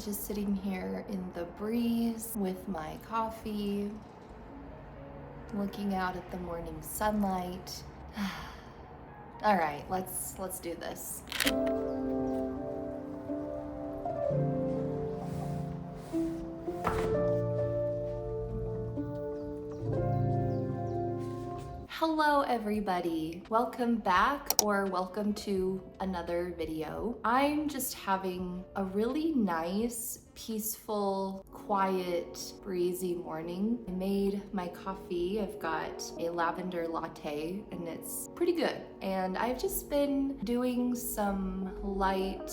Just sitting here in the breeze with my coffee, looking out at the morning sunlight. All right, let's do this. Hello everybody, welcome back or welcome to another video. I'm just having a really nice, peaceful, quiet, breezy morning. I made my coffee. I've got a lavender latte and it's pretty good. And I've just been doing some light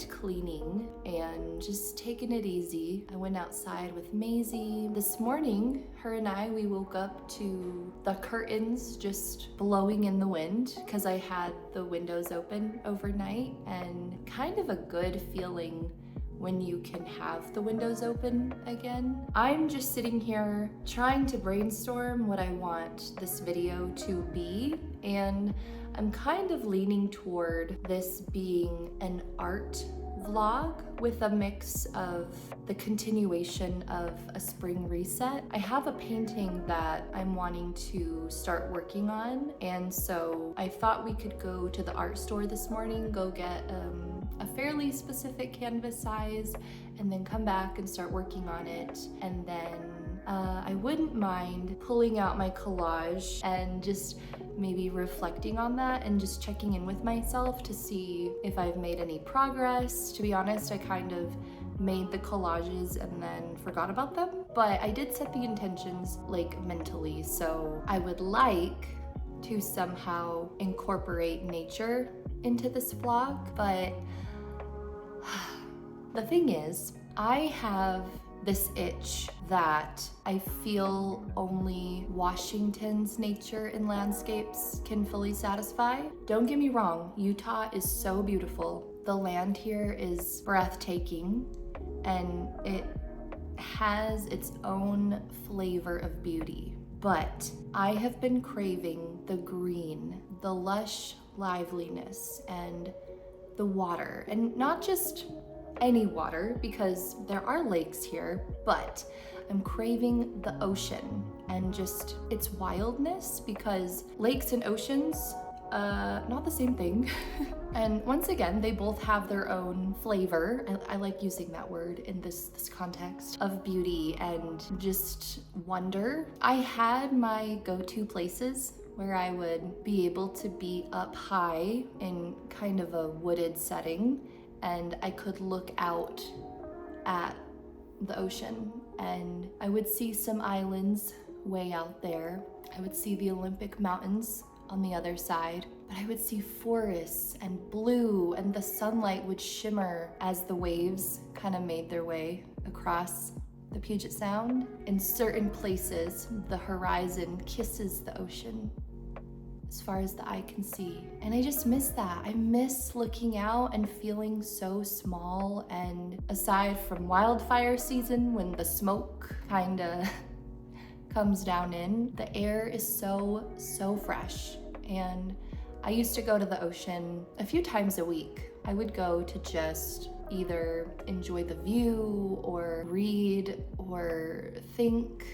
cleaning and just taking it easy. I went outside with Maisie. This morning, her and we woke up to the curtains just blowing in the wind because I had the windows open overnight, and kind of a good feeling when you can have the windows open again. I'm just sitting here trying to brainstorm what I want this video to be, and I'm kind of leaning toward this being an art vlog with a mix of the continuation of a spring reset. I have a painting that I'm wanting to start working on, and so I thought we could go to the art store this morning, go get a fairly specific canvas size, and then come back and start working on it. And then I wouldn't mind pulling out my collage and just maybe reflecting on that and just checking in with myself to see if I've made any progress. To be honest, I kind of made the collages and then forgot about them, but I did set the intentions like mentally. So I would like to somehow incorporate nature into this vlog, but the thing is, I have this itch that I feel only Washington's nature and landscapes can fully satisfy. Don't get me wrong, Utah is so beautiful. The land here is breathtaking, and it has its own flavor of beauty. But I have been craving the green, the lush liveliness, and the water, and not just any water, because there are lakes here, but I'm craving the ocean and just its wildness, because lakes and oceans, not the same thing. And once again, they both have their own flavor. I like using that word in this context of beauty and just wonder. I had my go-to places where I would be able to be up high in kind of a wooded setting, and I could look out at the ocean, and I would see some islands way out there. I would see the Olympic Mountains on the other side, but I would see forests and blue, and the sunlight would shimmer as the waves kind of made their way across the Puget Sound. In certain places, the horizon kisses the ocean as far as the eye can see. And I just miss that. I miss looking out and feeling so small. And aside from wildfire season, when the smoke kinda comes down in, the air is so fresh. And I used to go to the ocean a few times a week. I would go to just either enjoy the view or read or think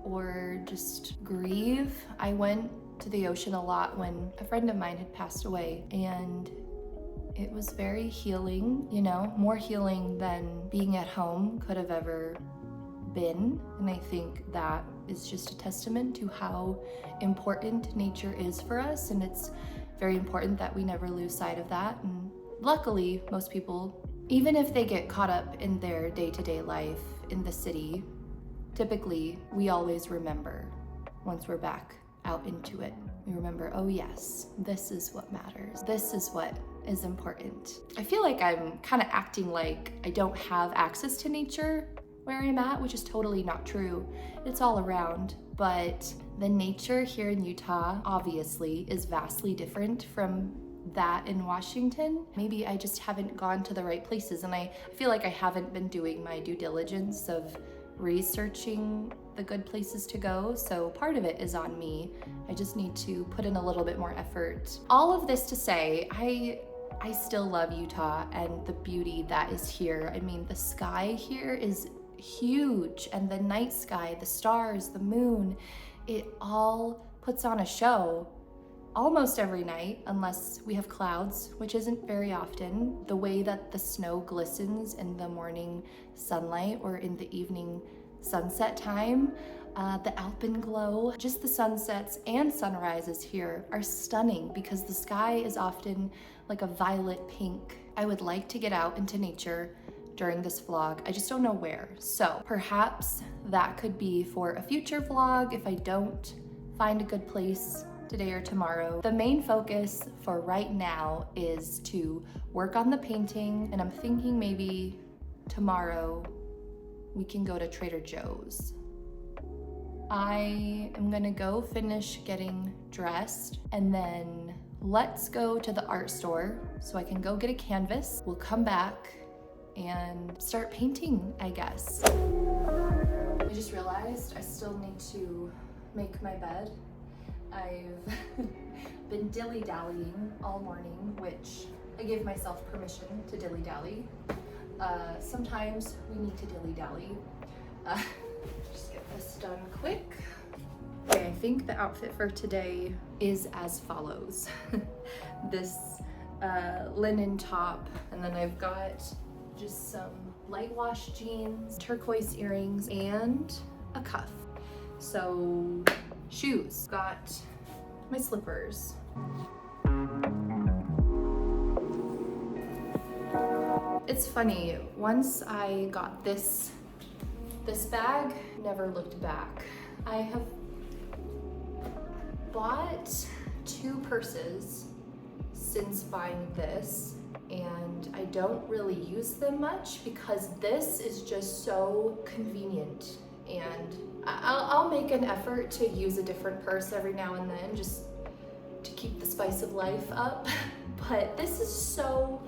or just grieve. I went to the ocean a lot when a friend of mine had passed away, and it was very healing, you know, more healing than being at home could have ever been. And I think that is just a testament to how important nature is for us, and it's very important that we never lose sight of that. And luckily, most people, even if they get caught up in their day-to-day life in the city, typically we always remember once we're back out into it. We remember, oh yes, this is what matters. This is what is important. I feel like I'm kind of acting like I don't have access to nature where I'm at, which is totally not true. It's all around, but the nature here in Utah obviously is vastly different from that in Washington. Maybe I just haven't gone to the right places, and I feel like I haven't been doing my due diligence of researching the good places to go, so part of it is on me. I just need to put in a little bit more effort. All of this to say, I I still love Utah and the beauty that is here. I mean, the sky here is huge, and the night sky, the stars, the moon, it all puts on a show almost every night, unless we have clouds, which isn't very often. The way that the snow glistens in the morning sunlight or in the evening sunset time, the alpenglow, just the sunsets and sunrises here are stunning because the sky is often like a violet pink. I would like to get out into nature during this vlog. I just don't know where. So perhaps that could be for a future vlog if I don't find a good place today or tomorrow. The main focus for right now is to work on the painting, and I'm thinking maybe tomorrow we can go to Trader Joe's. I am gonna go finish getting dressed, and then let's go to the art store so I can go get a canvas. We'll come back and start painting, I guess. I just realized I still need to make my bed. I've been dilly-dallying all morning, which I give myself permission to dilly-dally. Sometimes we need to dilly-dally. Just get this done quick. Okay, I think the outfit for today is as follows. This linen top, and then I've got just some light wash jeans, turquoise earrings, and a cuff. So shoes, got my slippers. It's funny, once I got this bag, never looked back. I have bought 2 purses since buying this, and I don't really use them much because this is just so convenient, and I'll make an effort to use a different purse every now and then just to keep the spice of life up, but this is so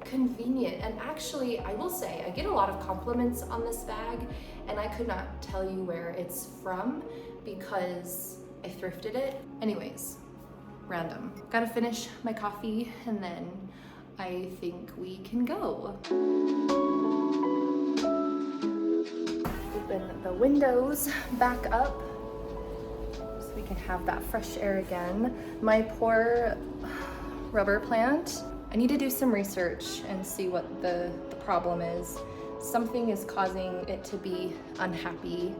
convenient. And actually, I will say, I get a lot of compliments on this bag, and I could not tell you where it's from because I thrifted it. Anyways, random. Gotta finish my coffee, and then I think we can go. Open the windows back up so we can have that fresh air again. My poor rubber plant, I need to do some research and see what the problem is. Something is causing it to be unhappy,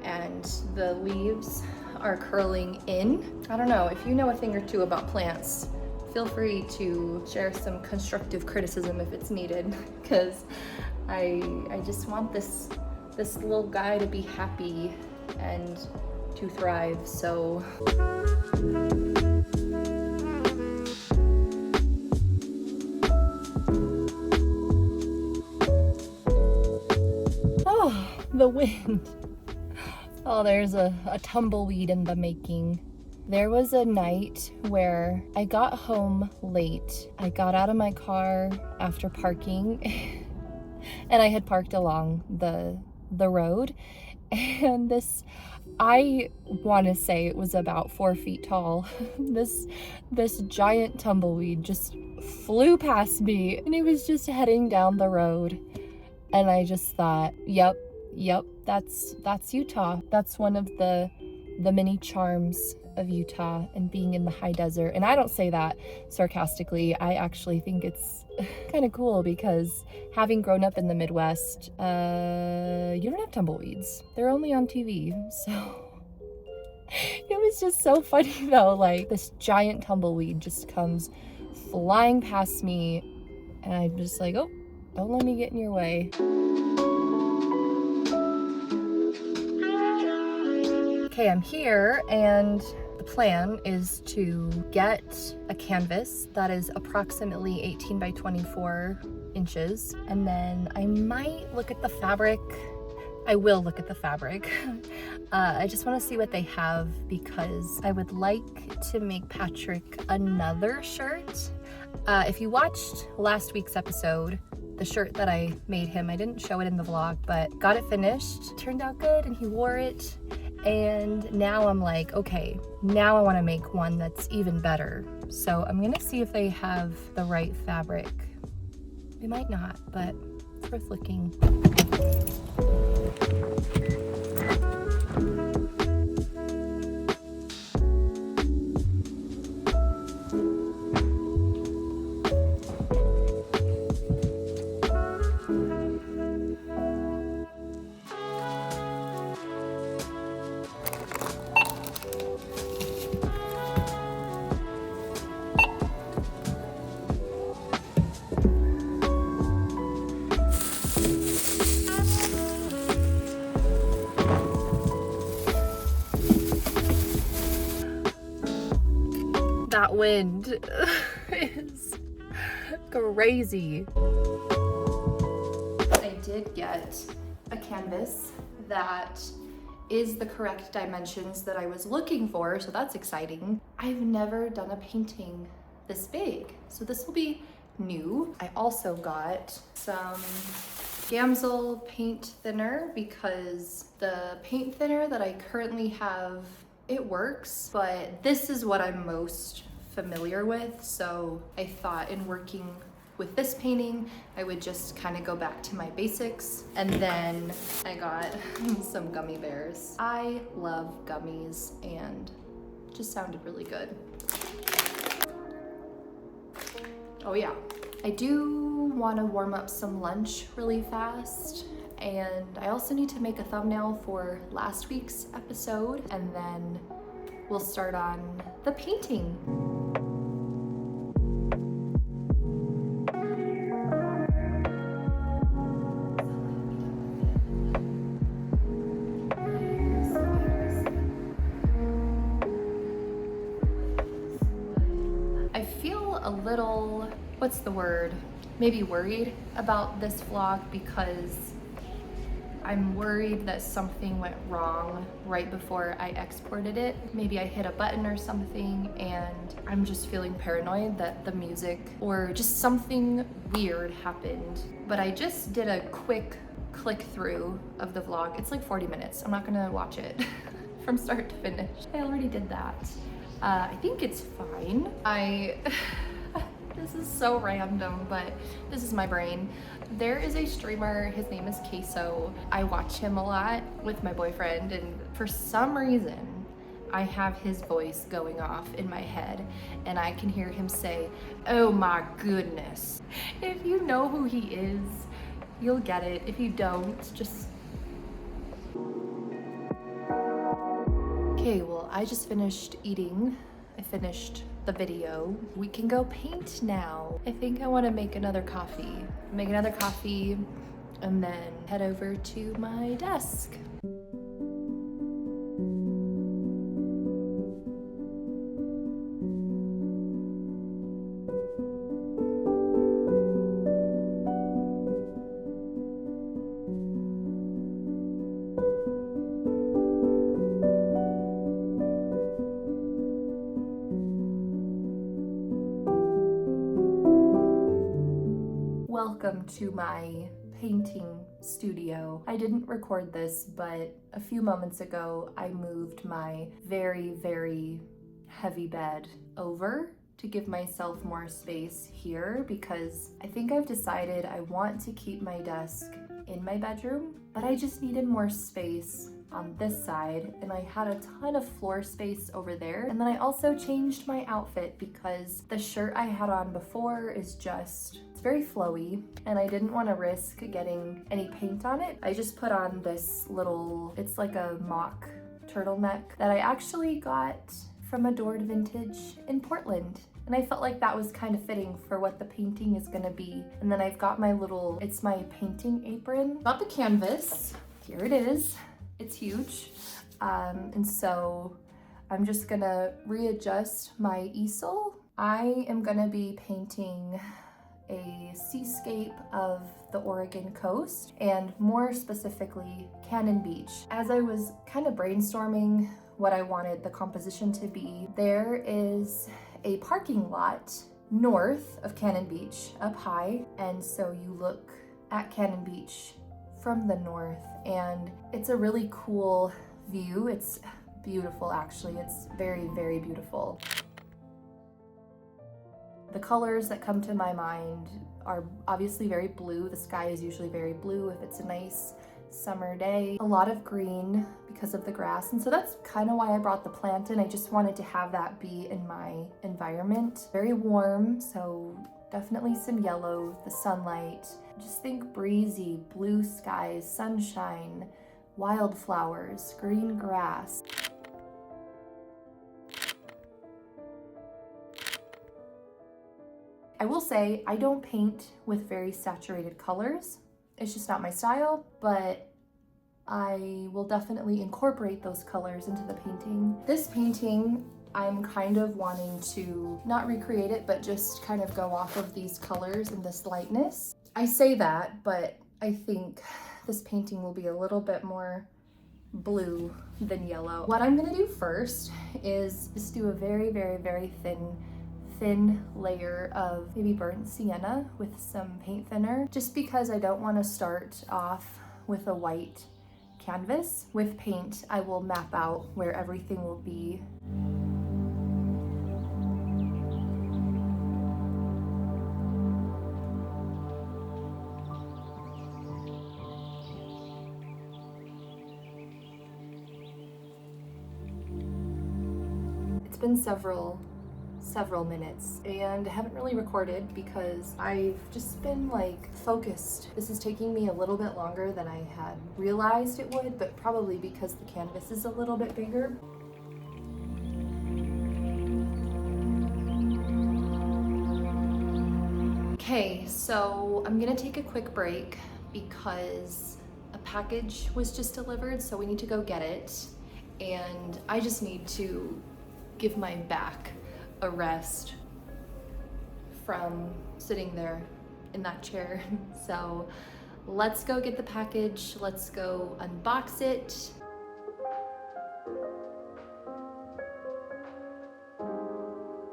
and the leaves are curling in. I don't know, if you know a thing or two about plants, feel free to share some constructive criticism if it's needed, because I just want this little guy to be happy and to thrive, so. Oh, the wind. Oh, there's a tumbleweed in the making. There was a night where I got home late. I got out of my car after parking and I had parked along the road, and I want to say it was about 4 feet tall. This giant tumbleweed just flew past me, and it was just heading down the road, and I just thought, yep, that's Utah. That's one of the many charms of Utah and being in the high desert. And I don't say that sarcastically. I actually think it's kind of cool because having grown up in the Midwest, you don't have tumbleweeds. They're only on TV. So it was just so funny though, like this giant tumbleweed just comes flying past me, and I'm just like, oh, don't let me get in your way. Okay, I'm here, and the plan is to get a canvas that is approximately 18 by 24 inches, and then I might look at the fabric. I will look at the fabric. I just want to see what they have because I would like to make Patrick another shirt. If you watched last week's episode, the shirt that I made him, I didn't show it in the vlog, but got it finished, turned out good, and he wore it. And now I'm like, okay, now I want to make one that's even better. So I'm gonna see if they have the right fabric. They might not, but it's worth looking. That wind is crazy. I did get a canvas that is the correct dimensions that I was looking for, so that's exciting. I've never done a painting this big, so this will be new. I also got some Gamsol paint thinner because the paint thinner that I currently have, it works, but this is what I'm most familiar with. So I thought in working with this painting, I would just kind of go back to my basics. And then I got some gummy bears. I love gummies and it just sounded really good. Oh yeah, I do want to warm up some lunch really fast. And I also need to make a thumbnail for last week's episode, and then we'll start on the painting. I feel a little, what's the word? Maybe worried about this vlog because I'm worried that something went wrong right before I exported it. Maybe I hit a button or something, and I'm just feeling paranoid that the music or just something weird happened. But I just did a quick click through of the vlog. It's like 40 minutes. I'm not gonna watch it from start to finish. I already did that. I think it's fine. This is so random, but this is my brain. There is a streamer, his name is Queso. I watch him a lot with my boyfriend, and for some reason, I have his voice going off in my head, and I can hear him say, "Oh my goodness." If you know who he is, you'll get it. If you don't, just... Okay, well, I just finished eating. I finished the video. We can go paint now. I think I want to make another coffee. Make another coffee and then head over to my desk. Welcome to my painting studio. I didn't record this, but a few moments ago I moved my very, very heavy bed over to give myself more space here because I think I've decided I want to keep my desk in my bedroom, but I just needed more space on this side, and I had a ton of floor space over there. And then I also changed my outfit because the shirt I had on before is just, it's very flowy, and I didn't want to risk getting any paint on it. I just put on this little, it's like a mock turtleneck that I actually got from Adored Vintage in Portland. And I felt like that was kind of fitting for what the painting is gonna be. And then I've got my little, it's my painting apron. Got the canvas, here it is. It's huge. And so I'm just gonna readjust my easel. I am gonna be painting a seascape of the Oregon coast, and more specifically, Cannon Beach. As I was kind of brainstorming what I wanted the composition to be, there is a parking lot north of Cannon Beach, up high, and so you look at Cannon Beach from the north, and it's a really cool view. It's beautiful, actually. It's very, very beautiful. The colors that come to my mind are obviously very blue. The sky is usually very blue if it's a nice summer day. A lot of green because of the grass, and so that's kind of why I brought the plant in. I just wanted to have that be in my environment. Very warm, so definitely some yellow, the sunlight. Just think breezy, blue skies, sunshine, wildflowers, green grass. I will say I don't paint with very saturated colors. It's just not my style, but I will definitely incorporate those colors into the painting. This painting, I'm kind of wanting to not recreate it, but just kind of go off of these colors and this lightness. I say that, but I think this painting will be a little bit more blue than yellow. What I'm gonna do first is just do a very, very, very thin layer of maybe burnt sienna with some paint thinner, just because I don't want to start off with a white canvas. With paint, I will map out where everything will be. It's been several minutes and I haven't really recorded because I've just been like focused. This is taking me a little bit longer than I had realized it would, but probably because the canvas is a little bit bigger. Okay, so I'm gonna take a quick break because a package was just delivered, so we need to go get it, and I just need to give my back a rest from sitting there in that chair. So let's go get the package, let's go unbox it.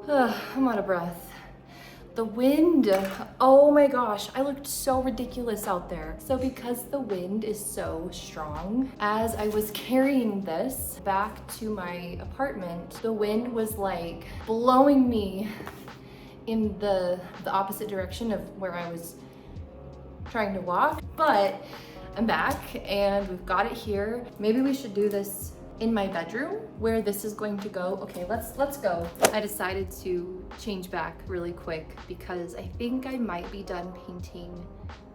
I'm out of breath. The wind, oh my gosh, I looked so ridiculous out there. So because the wind is so strong, as I was carrying this back to my apartment, the wind was like blowing me in the opposite direction of where I was trying to walk. But I'm back and we've got it here. Maybe we should do this in my bedroom where this is going to go. Okay, let's go. I decided to change back really quick because I think I might be done painting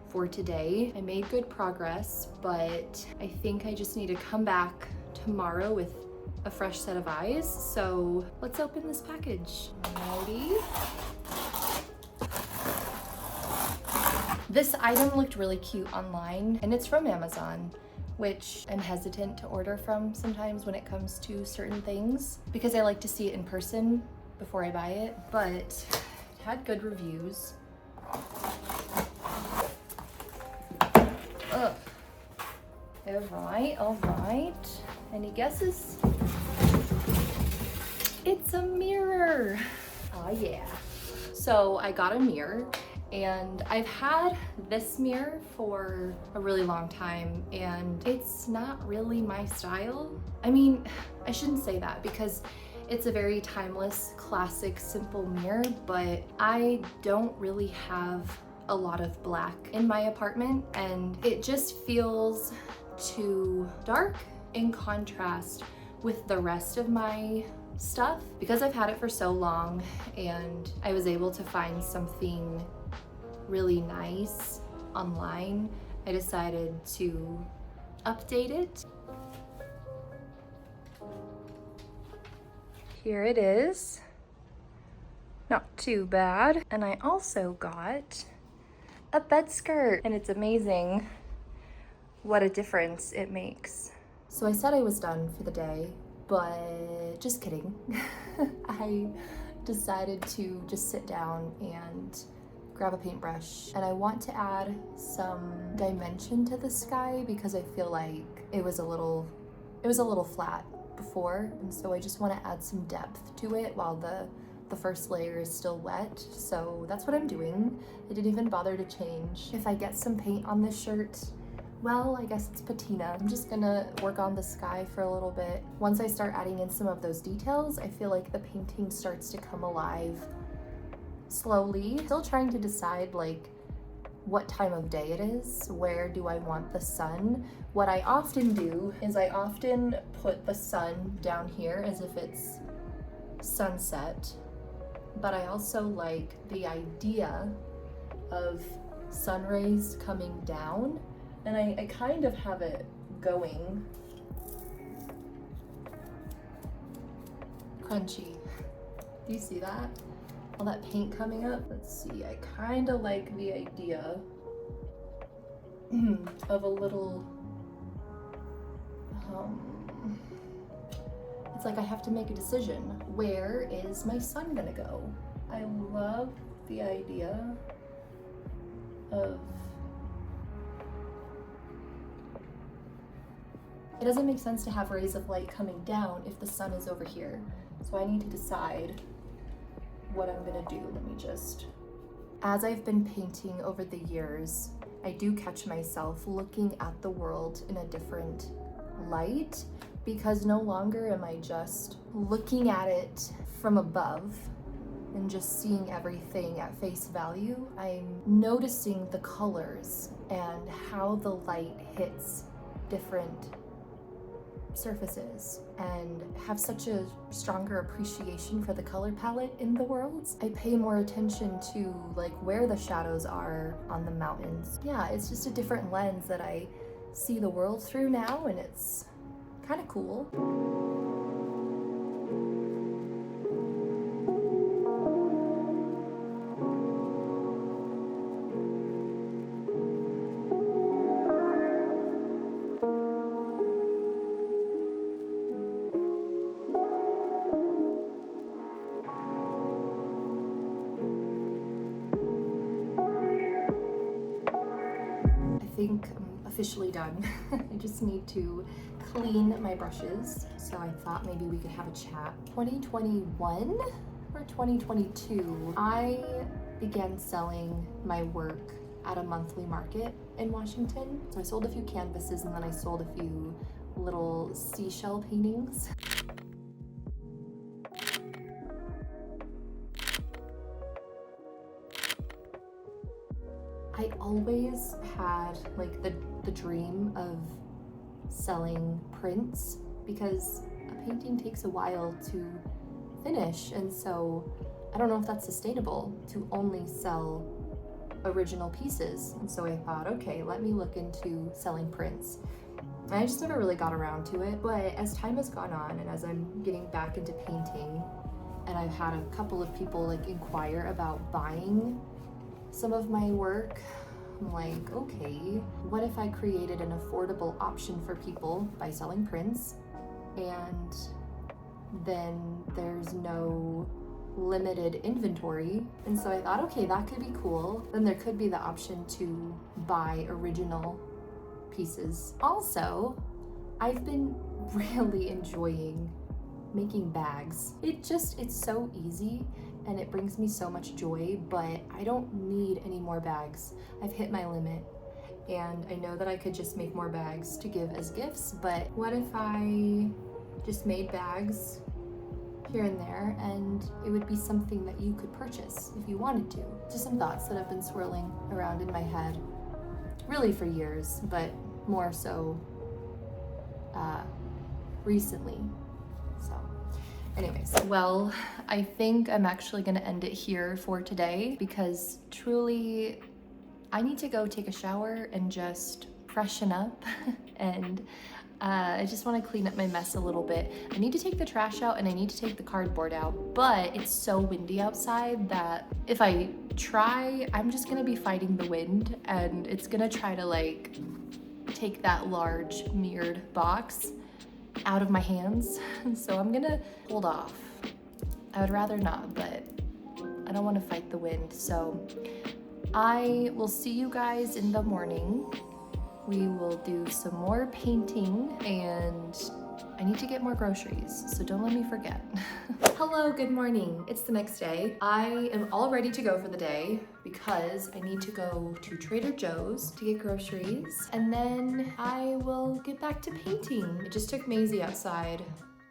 for today. I made good progress, but I think I just need to come back tomorrow with a fresh set of eyes. So let's open this package. Ready? This item looked really cute online and it's from Amazon, which I'm hesitant to order from sometimes when it comes to certain things because I like to see it in person before I buy it, but it had good reviews. Ugh. All right. Any guesses? It's a mirror. Oh yeah. So I got a mirror. And I've had this mirror for a really long time and it's not really my style. I mean, I shouldn't say that because it's a very timeless, classic, simple mirror, but I don't really have a lot of black in my apartment and it just feels too dark in contrast with the rest of my stuff. Because I've had it for so long and I was able to find something really nice online, I decided to update it. Here it is. Not too bad. And I also got a bed skirt and it's amazing what a difference it makes. So I said I was done for the day, but just kidding. I decided to just sit down and grab a paintbrush, and I want to add some dimension to the sky because I feel like it was a little flat before, and so I just want to add some depth to it while the first layer is still wet. So that's what I'm doing. I didn't even bother to change. If I get some paint on this shirt, well, I guess it's patina. I'm just gonna work on the sky for a little bit. Once I start adding in some of those details, I feel like the painting starts to come alive slowly, still trying to decide like what time of day it is, where do I want the sun. What I often do is I often put the sun down here as if it's sunset, but I also like the idea of sun rays coming down, and I kind of have it going crunchy. Do you see that? All that paint coming up? Let's see, I kind of like the idea of a little, it's like I have to make a decision. Where is my sun gonna go? I love the idea of, it doesn't make sense to have rays of light coming down if the sun is over here. So I need to decide what I'm gonna do. Let me just, as I've been painting over the years, I do catch myself looking at the world in a different light, because no longer am I just looking at it from above and just seeing everything at face value. I'm noticing the colors and how the light hits different surfaces, and have such a stronger appreciation for the color palette in the world. I pay more attention to like where the shadows are on the mountains. Yeah, it's just a different lens that I see the world through now, and it's kind of cool. I think I'm officially done. I just need to clean my brushes. So I thought maybe we could have a chat. 2021 or 2022, I began selling my work at a monthly market in Washington. So I sold a few canvases, and then I sold a few little seashell paintings. I always had like the dream of selling prints, because a painting takes a while to finish, and so I don't know if that's sustainable to only sell original pieces. And so I thought, okay, let me look into selling prints. And I just never really got around to it, but as time has gone on and as I'm getting back into painting, and I've had a couple of people like inquire about buying some of my work, I'm like, okay, what if I created an affordable option for people by selling prints, and then there's no limited inventory? And so I thought, okay, that could be cool. Then there could be the option to buy original pieces. Also, I've been really enjoying making bags. It's so easy and it brings me so much joy, but I don't need any more bags. I've hit my limit, and I know that I could just make more bags to give as gifts, but what if I just made bags here and there, and it would be something that you could purchase if you wanted to? Just some thoughts that have been swirling around in my head really for years, but more so recently. So anyways, well, I think I'm actually gonna end it here for today, because truly I need to go take a shower and just freshen up and I just want to clean up my mess a little bit. I need to take the trash out and I need to take the cardboard out, but it's so windy outside that if I try, I'm just gonna be fighting the wind, and it's gonna try to like take that large mirrored box out of my hands. So I'm gonna hold off. I would rather not, but I don't want to fight the wind. So I will see you guys in the morning. We will do some more painting, and I need to get more groceries, so don't let me forget. Hello, good morning. It's the next day. I am all ready to go for the day because I need to go to Trader Joe's to get groceries, and then I will get back to painting. I just took Maisie outside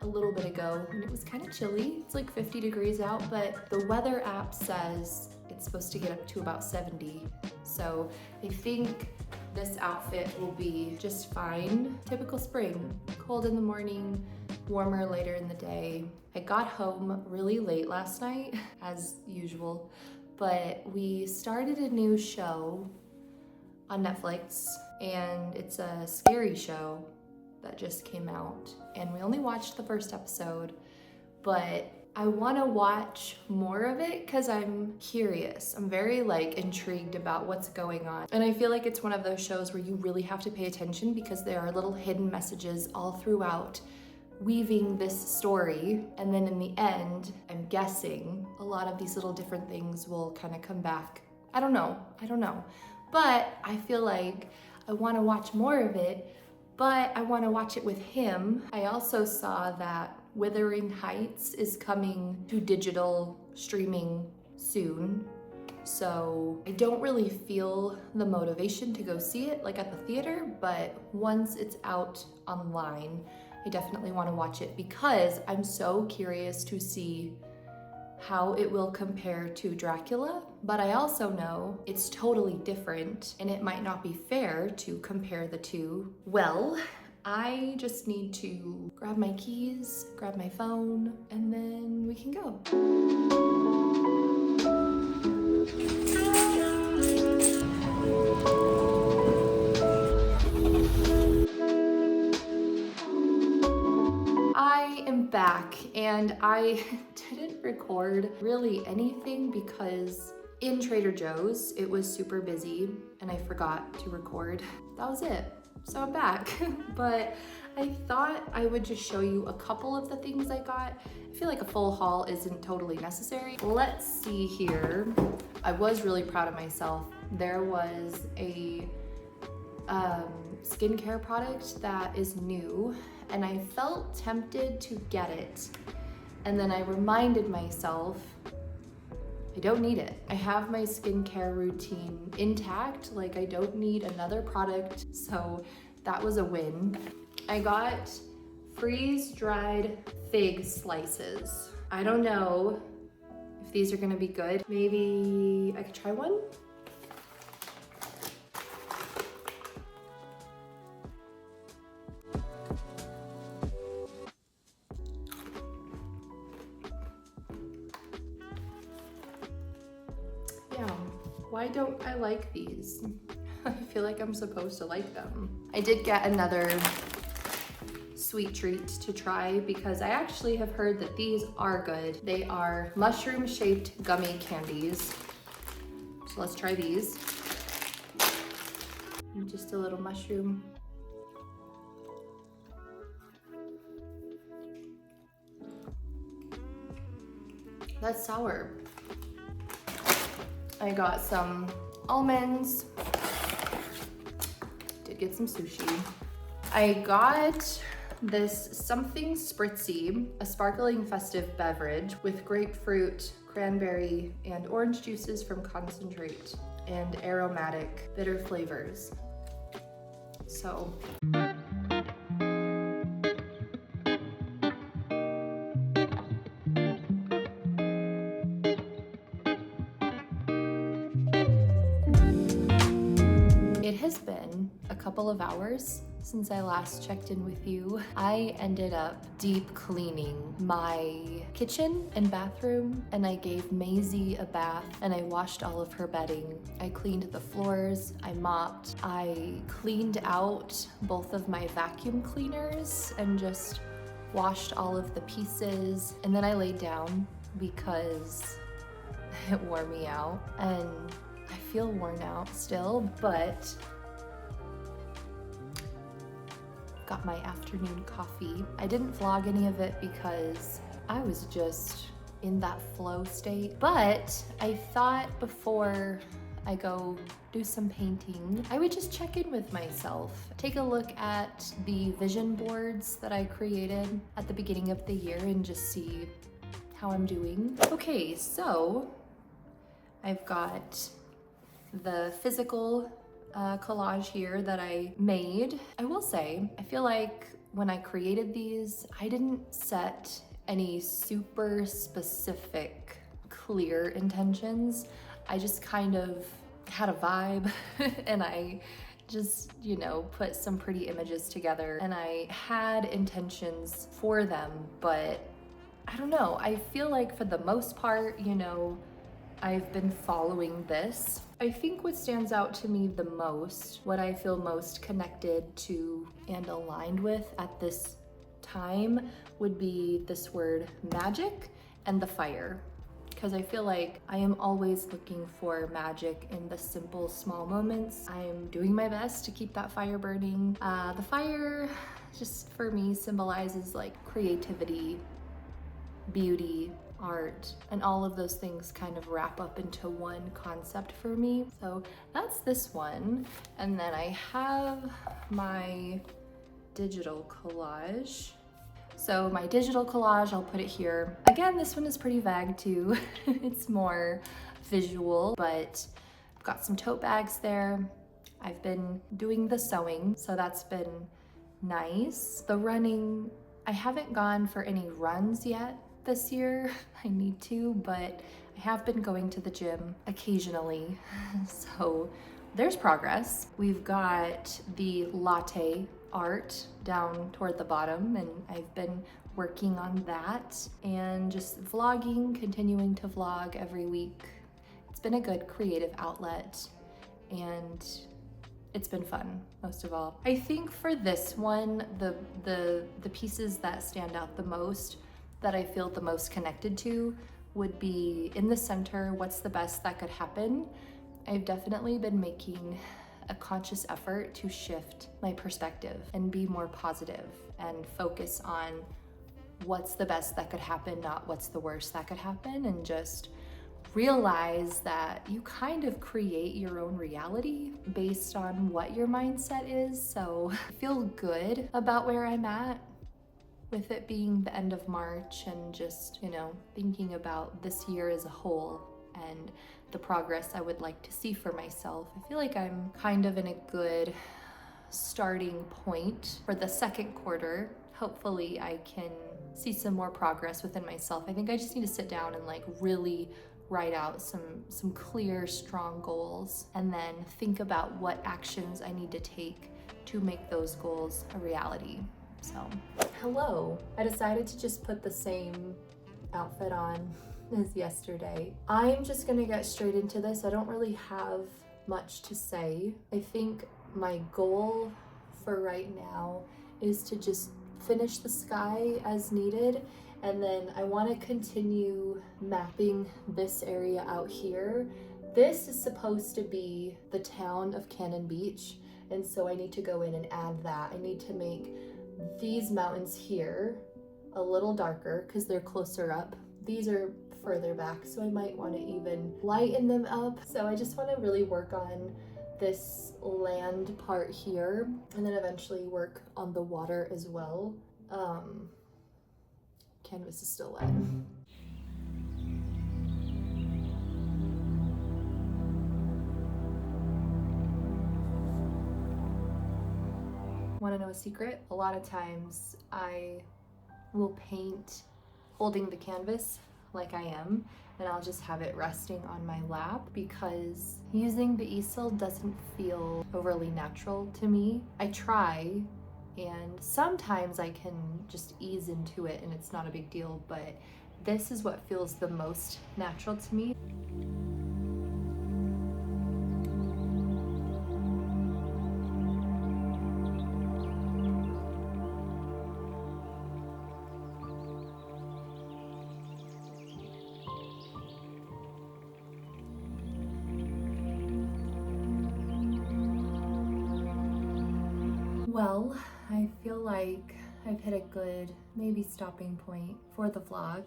a little bit ago and it was kind of chilly. It's like 50 degrees out, but the weather app says it's supposed to get up to about 70. So I think this outfit will be just fine. Typical spring, cold in the morning, warmer later in the day. I got home really late last night, as usual, but we started a new show on Netflix, and it's a scary show that just came out, and we only watched the first episode, but I want to watch more of it because I'm curious. I'm very intrigued about what's going on. And I feel like it's one of those shows where you really have to pay attention because there are little hidden messages all throughout weaving this story. And then in the end, I'm guessing a lot of these little different things will kind of come back. I don't know. But I feel like I want to watch more of it, but I want to watch it with him. I also saw that Wuthering Heights is coming to digital streaming soon. So I don't really feel the motivation to go see it at the theater, but once it's out online, I definitely want to watch it because I'm so curious to see how it will compare to Dracula, but I also know it's totally different and it might not be fair to compare the two. Well, I just need to grab my keys, grab my phone, and then we can go. I am back and I didn't record really anything because in Trader Joe's it was super busy and I forgot to record. That was it. So I'm back, but I thought I would just show you a couple of the things I got. I feel like a full haul isn't totally necessary. Let's see here. I was really proud of myself. There was a skincare product that is new and I felt tempted to get it. And then I reminded myself, I don't need it. I have my skincare routine intact. I don't need another product. So that was a win. I got freeze-dried fig slices. I don't know if these are gonna be good. Maybe I could try one? Why don't I like these? I feel like I'm supposed to like them. I did get another sweet treat to try because I actually have heard that these are good. They are mushroom-shaped gummy candies. So let's try these. And just a little mushroom. That's sour. I got some almonds. Did get some sushi. I got this something spritzy, a sparkling festive beverage with grapefruit, cranberry, and orange juices from concentrate and aromatic bitter flavors. So. It has been a couple of hours since I last checked in with you. I ended up deep cleaning my kitchen and bathroom, and I gave Maisie a bath and I washed all of her bedding. I cleaned the floors, I mopped, I cleaned out both of my vacuum cleaners and just washed all of the pieces, and then I laid down because it wore me out and I feel worn out still, but got my afternoon coffee. I didn't vlog any of it because I was just in that flow state, but I thought before I go do some painting, I would just check in with myself. Take a look at the vision boards that I created at the beginning of the year and just see how I'm doing. Okay, so I've got the physical collage here that I made. I will say, I feel like when I created these, I didn't set any super specific, clear intentions. I just kind of had a vibe and I just, put some pretty images together, and I had intentions for them, but I don't know. I feel like for the most part, I've been following this. I think what stands out to me the most, what I feel most connected to and aligned with at this time, would be this word magic and the fire. Because I feel like I am always looking for magic in the simple, small moments. I'm doing my best to keep that fire burning. The fire, just for me, symbolizes like creativity, beauty, art, and all of those things kind of wrap up into one concept for me. So that's this one. And then I have my digital collage. So my digital collage, I'll put it here. Again, this one is pretty vague too. It's more visual, but I've got some tote bags there. I've been doing the sewing, so that's been nice. The running, I haven't gone for any runs yet this year. I need to, but I have been going to the gym occasionally. So there's progress. We've got the latte art down toward the bottom, and I've been working on that and just vlogging, continuing to vlog every week. It's been a good creative outlet and it's been fun, most of all. I think for this one, the pieces that stand out the most, that I feel the most connected to, would be in the center, what's the best that could happen. I've definitely been making a conscious effort to shift my perspective and be more positive and focus on what's the best that could happen, not what's the worst that could happen, and just realize that you kind of create your own reality based on what your mindset is. So I feel good about where I'm at with it being the end of March, and just, thinking about this year as a whole and the progress I would like to see for myself. I feel like I'm kind of in a good starting point for the second quarter. Hopefully I can see some more progress within myself. I think I just need to sit down and really write out some clear, strong goals, and then think about what actions I need to take to make those goals a reality. So, hello. I decided to just put the same outfit on as yesterday. I'm just gonna get straight into this. I don't really have much to say. I think my goal for right now is to just finish the sky as needed, and then I want to continue mapping this area out here. This is supposed to be the town of Cannon Beach, and so I need to go in and add that. I need to make these mountains here a little darker because they're closer up. These are further back, so I might want to even lighten them up. So I just want to really work on this land part here, and then eventually work on the water as well. Canvas is still wet. Want to know a secret? A lot of times I will paint holding the canvas like I am, and I'll just have it resting on my lap, because using the easel doesn't feel overly natural to me. I try, and sometimes I can just ease into it and it's not a big deal, but this is what feels the most natural to me. Well, I feel like I've hit a good maybe stopping point for the vlog,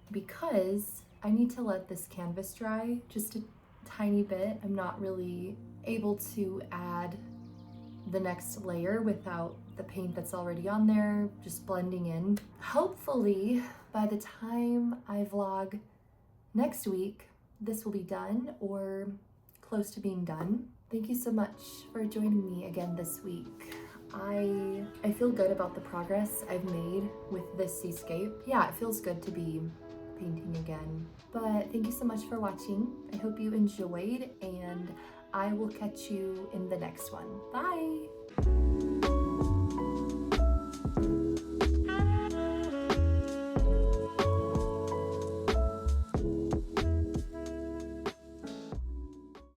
because I need to let this canvas dry just a tiny bit. I'm not really able to add the next layer without the paint that's already on there just blending in. Hopefully by the time I vlog next week, this will be done or close to being done. Thank you so much for joining me again this week. I feel good about the progress I've made with this seascape. Yeah, it feels good to be painting again. But thank you so much for watching. I hope you enjoyed, and I will catch you in the next one. Bye!